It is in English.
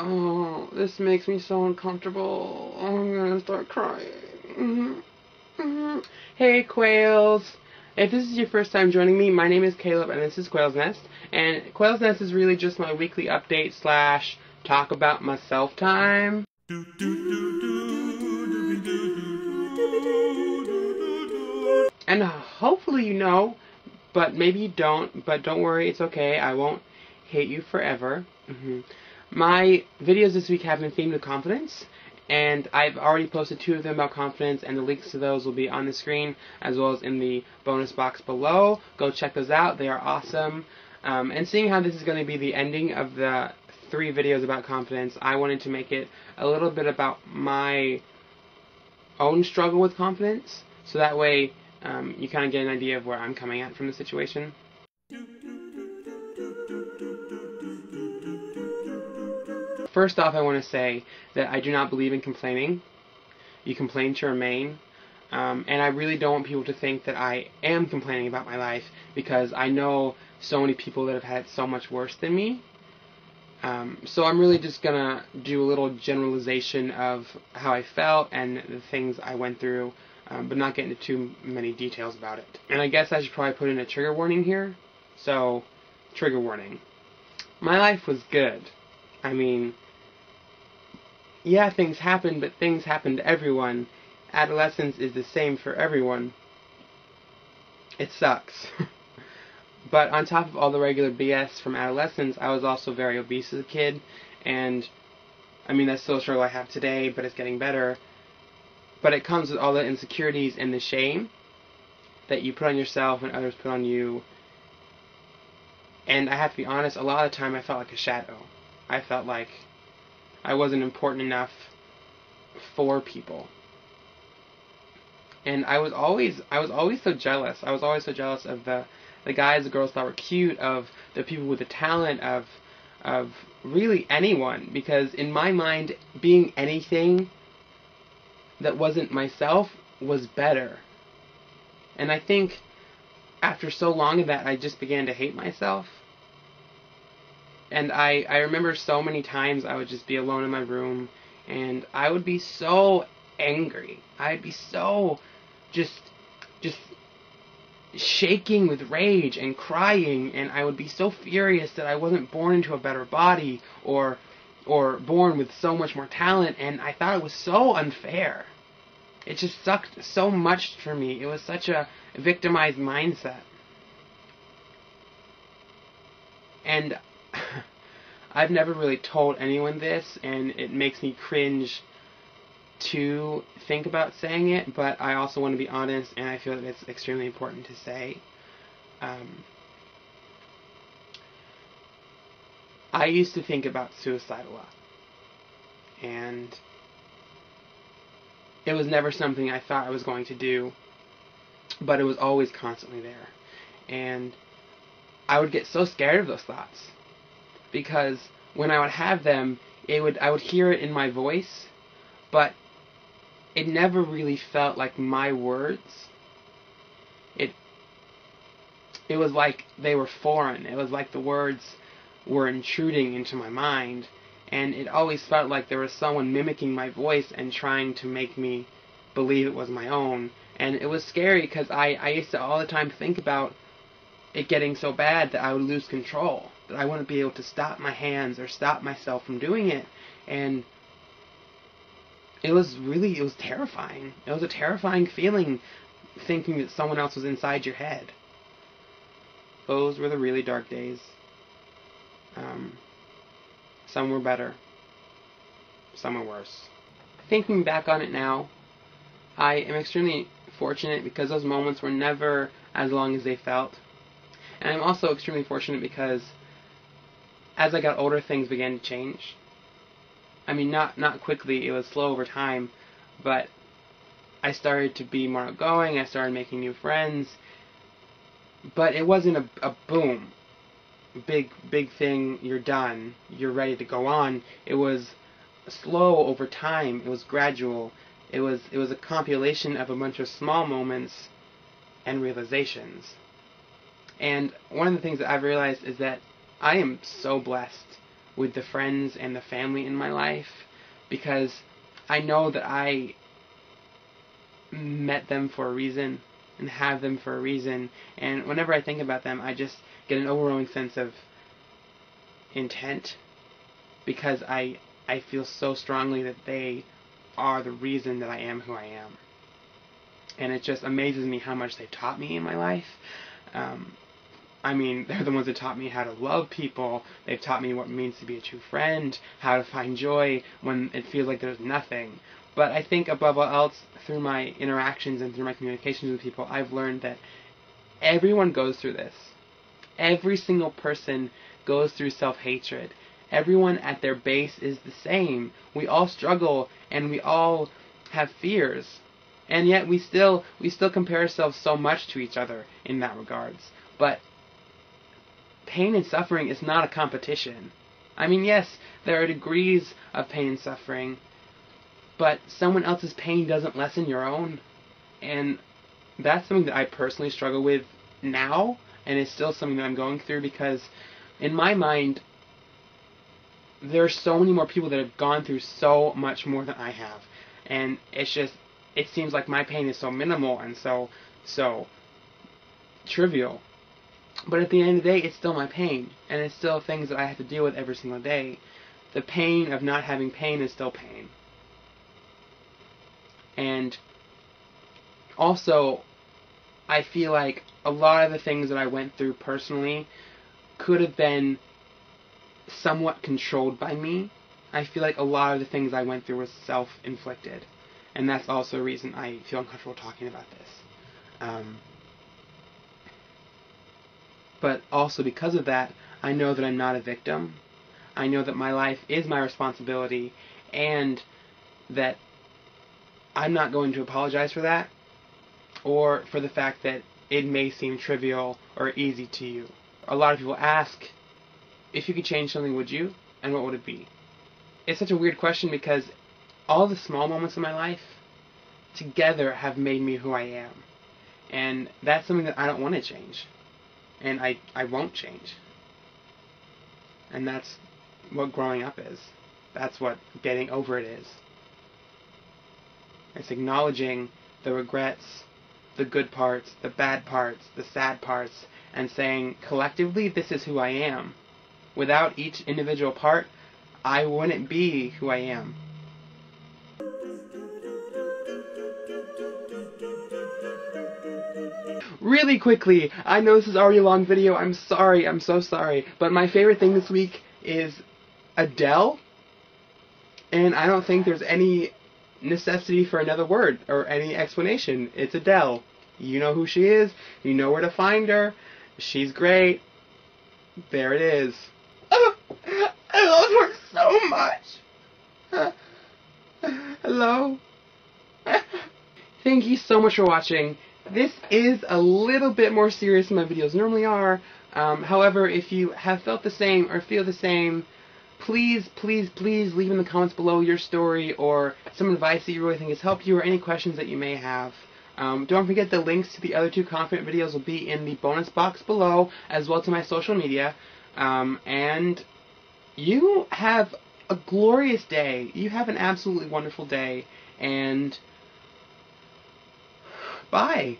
Oh, this makes me so uncomfortable. Oh, I'm gonna start crying. Hey, Quails. If this is your first time joining me, my name is Caleb, and this is Quail's Nest. And Quail's Nest is really just my weekly update slash talk about myself time. And hopefully you know, but maybe you don't, but don't worry, it's okay. I won't hate you forever. My videos this week have been themed with confidence, and I've already posted 2 of them about confidence, and the links to those will be on the screen as well as in the bonus box below. Go check those out. They are awesome. And seeing how this is going to be the ending of the 3 videos about confidence, I wanted to make it a little bit about my own struggle with confidence, so that way you kind of get an idea of where I'm coming at from the situation. First off, I want to say that I do not believe in complaining. You complain to remain. And I really don't want people to think that I am complaining about my life, because I know so many people that have had it so much worse than me. So I'm really just going to do a little generalization of how I felt and the things I went through, but not get into too many details about it. And I guess I should probably put in a trigger warning here. So, trigger warning. My life was good. I mean, yeah, things happen, but things happen to everyone. Adolescence is the same for everyone. It sucks. But on top of all the regular BS from adolescence, I was also very obese as a kid, and I mean, that's still a struggle I have today, but it's getting better. But it comes with all the insecurities and the shame that you put on yourself and others put on you. And I have to be honest, a lot of the time I felt like a shadow. I felt like I wasn't important enough for people. And I was always so jealous. I was always so jealous of the guys the girls thought were cute, of the people with the talent, of really anyone. Because in my mind, being anything that wasn't myself was better. And I think after so long of that, I just began to hate myself. And I remember so many times I would just be alone in my room, and I would be so angry. I'd be so just shaking with rage and crying, and I would be so furious that I wasn't born into a better body, or born with so much more talent, and I thought it was so unfair. It just sucked so much for me. It was such a victimized mindset. And I've never really told anyone this, and it makes me cringe to think about saying it, but I also want to be honest, and I feel that it's extremely important to say. I used to think about suicide a lot, and it was never something I thought I was going to do, but it was always constantly there. And I would get so scared of those thoughts, because when I would have them, I would hear it in my voice, but it never really felt like my words. It was like they were foreign. It was like the words were intruding into my mind, and it always felt like there was someone mimicking my voice and trying to make me believe it was my own. And it was scary, because I used to all the time think about it getting so bad that I would lose control, that I wouldn't be able to stop my hands or stop myself from doing it. And it was terrifying. It was a terrifying feeling, thinking that someone else was inside your head. Those were the really dark days. Some were better. Some were worse. Thinking back on it now, I am extremely fortunate, because those moments were never as long as they felt. And I'm also extremely fortunate because as I got older, things began to change. I mean, not quickly, it was slow over time, but I started to be more outgoing, I started making new friends, but it wasn't a boom, big thing, you're done, you're ready to go on. It was slow over time, it was gradual, it was a compilation of a bunch of small moments and realizations. And one of the things that I've realized is that I am so blessed with the friends and the family in my life, because I know that I met them for a reason and have them for a reason, and whenever I think about them, I just get an overwhelming sense of intent, because I feel so strongly that they are the reason that I am who I am. And it just amazes me how much they've taught me in my life. I mean, they're the ones that taught me how to love people. They've taught me what it means to be a true friend, how to find joy when it feels like there's nothing. But I think above all else, through my interactions and through my communications with people, I've learned that everyone goes through this. Every single person goes through self-hatred. Everyone at their base is the same. We all struggle and we all have fears. And yet we still compare ourselves so much to each other in that regards. But pain and suffering is not a competition. I mean, yes, there are degrees of pain and suffering, but someone else's pain doesn't lessen your own. And that's something that I personally struggle with now, and it's still something that I'm going through, because in my mind, there are so many more people that have gone through so much more than I have. And it's just, it seems like my pain is so minimal and so trivial. But at the end of the day, it's still my pain, and it's still things that I have to deal with every single day. The pain of not having pain is still pain. And also, I feel like a lot of the things that I went through personally could have been somewhat controlled by me. I feel like a lot of the things I went through was self-inflicted. And that's also a reason I feel uncomfortable talking about this. But also because of that, I know that I'm not a victim. I know that my life is my responsibility, and that I'm not going to apologize for that, or for the fact that it may seem trivial or easy to you. A lot of people ask, if you could change something, would you? And what would it be? It's such a weird question, because all the small moments in my life together have made me who I am. And that's something that I don't want to change. And I won't change. And that's what growing up is. That's what getting over it is. It's acknowledging the regrets, the good parts, the bad parts, the sad parts, and saying, collectively, this is who I am. Without each individual part, I wouldn't be who I am. Really quickly, I know this is already a long video, I'm sorry, I'm so sorry, but my favorite thing this week is Adele, and I don't think there's any necessity for another word or any explanation. It's Adele. You know who she is, you know where to find her, she's great, there it is. Oh, I love her so much. Hello? Thank you so much for watching. This is a little bit more serious than my videos normally are. However, if you have felt the same or feel the same, please, please, please leave in the comments below your story or some advice that you really think has helped you, or any questions that you may have. Don't forget the links to the other 2 confident videos will be in the bonus box below, as well to my social media. And you have a glorious day. You have an absolutely wonderful day. And bye.